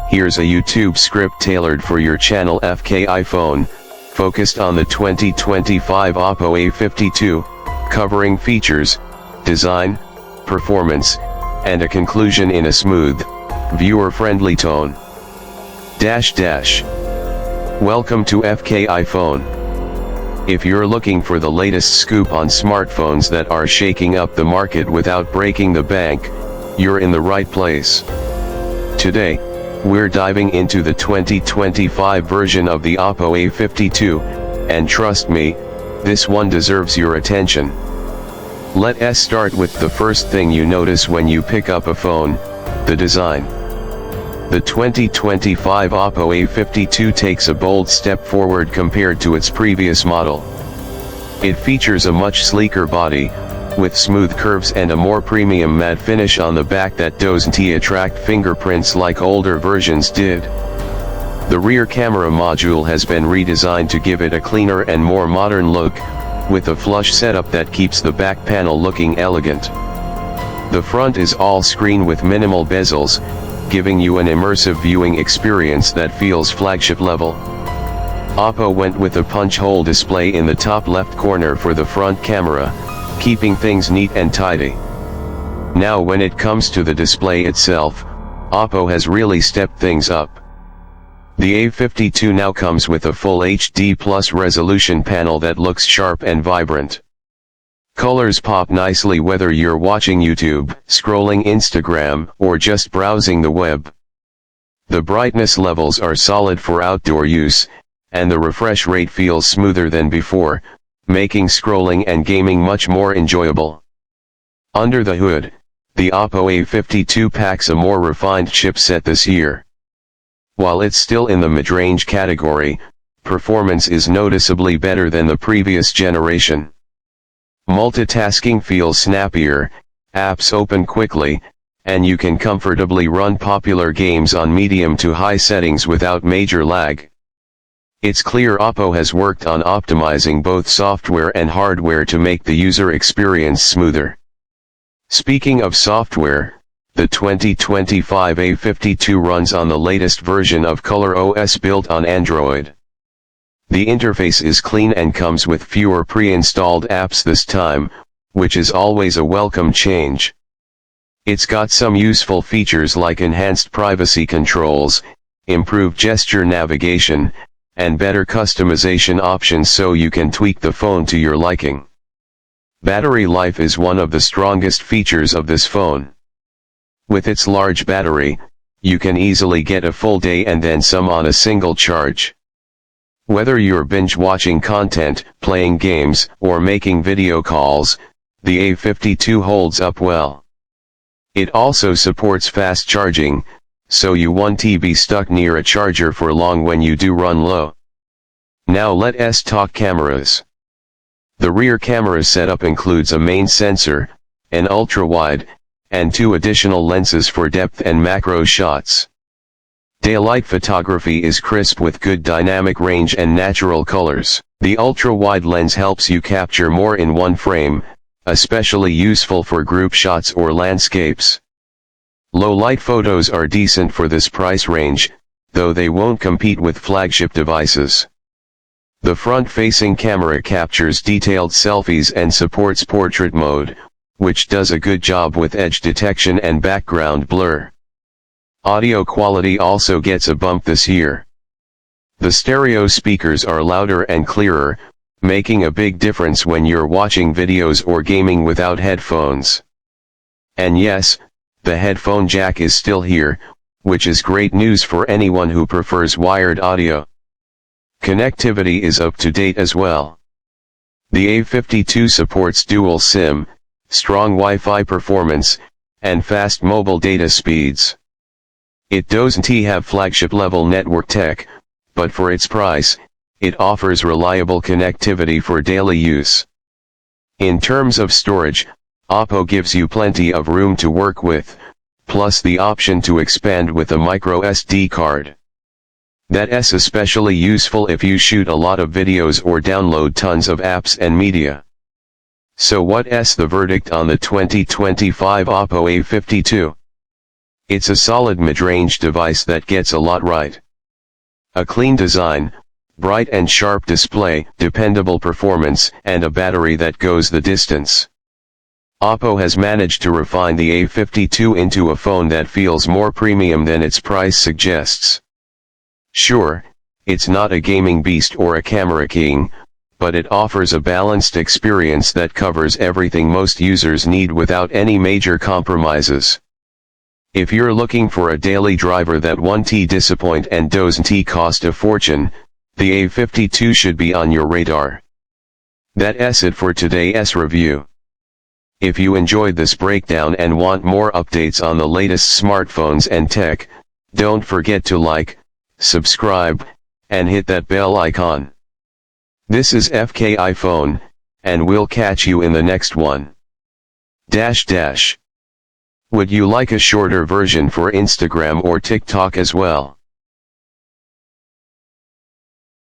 Here's a YouTube script tailored for your channel FK iPhone, focused on the 2025 Oppo A52, covering features, design, performance, and a conclusion in a smooth, viewer-friendly tone. Welcome to FK iPhone. If you're looking for the latest scoop on smartphones that are shaking up the market without breaking the bank, you're in the right place. Today, we're diving into the 2025 version of the Oppo A52, and trust me, this one deserves your attention. Let's start with the first thing you notice when you pick up a phone, the design. The 2025 Oppo A52 takes a bold step forward compared to its previous model. It features a much sleeker body, with smooth curves and a more premium matte finish on the back that doesn't attract fingerprints like older versions did. The rear camera module has been redesigned to give it a cleaner and more modern look, with a flush setup that keeps the back panel looking elegant. The front is all screen with minimal bezels, giving you an immersive viewing experience that feels flagship level. Oppo went with a punch hole display in the top left corner for the front camera, keeping things neat and tidy. Now when it comes to the display itself, Oppo has really stepped things up. The A52 now comes with a full HD Plus resolution panel that looks sharp and vibrant. Colors pop nicely whether you're watching YouTube, scrolling Instagram, or just browsing the web. The brightness levels are solid for outdoor use, and the refresh rate feels smoother than before, making scrolling and gaming much more enjoyable. Under the hood, the Oppo A52 packs a more refined chipset this year. While it's still in the mid-range category, performance is noticeably better than the previous generation. Multitasking feels snappier, apps open quickly, and you can comfortably run popular games on medium to high settings without major lag. It's clear Oppo has worked on optimizing both software and hardware to make the user experience smoother. Speaking of software, the 2025 A52 runs on the latest version of ColorOS built on Android. The interface is clean and comes with fewer pre-installed apps this time, which is always a welcome change. It's got some useful features like enhanced privacy controls, improved gesture navigation, and better customization options so you can tweak the phone to your liking. Battery life is one of the strongest features of this phone. With its large battery, you can easily get a full day and then some on a single charge. Whether you're binge-watching content, playing games, or making video calls, the A52 holds up well. It also supports fast charging, so you won't be stuck near a charger for long when you do run low. Now let's talk cameras. The rear camera setup includes a main sensor, an ultra-wide, and two additional lenses for depth and macro shots. Daylight photography is crisp with good dynamic range and natural colors. The ultra-wide lens helps you capture more in one frame, especially useful for group shots or landscapes. Low-light photos are decent for this price range, though they won't compete with flagship devices. The front-facing camera captures detailed selfies and supports portrait mode, which does a good job with edge detection and background blur. Audio quality also gets a bump this year. The stereo speakers are louder and clearer, making a big difference when you're watching videos or gaming without headphones. And yes, the headphone jack is still here, which is great news for anyone who prefers wired audio. Connectivity is up to date as well. The A52 supports dual SIM, strong Wi-Fi performance, and fast mobile data speeds. It doesn't have flagship-level network tech, but for its price, it offers reliable connectivity for daily use. In terms of storage, Oppo gives you plenty of room to work with, plus the option to expand with a micro SD card. That's especially useful if you shoot a lot of videos or download tons of apps and media. So what's the verdict on the 2025 Oppo A52? It's a solid mid-range device that gets a lot right. A clean design, bright and sharp display, dependable performance, and a battery that goes the distance. Oppo has managed to refine the A52 into a phone that feels more premium than its price suggests. Sure, it's not a gaming beast or a camera king, but it offers a balanced experience that covers everything most users need without any major compromises. If you're looking for a daily driver that won't disappoint and doesn't cost a fortune, the A52 should be on your radar. That's it for today's review. If you enjoyed this breakdown and want more updates on the latest smartphones and tech, don't forget to like, subscribe, and hit that bell icon. This is FK iPhone, and we'll catch you in the next one. Would you like a shorter version for Instagram or TikTok as well?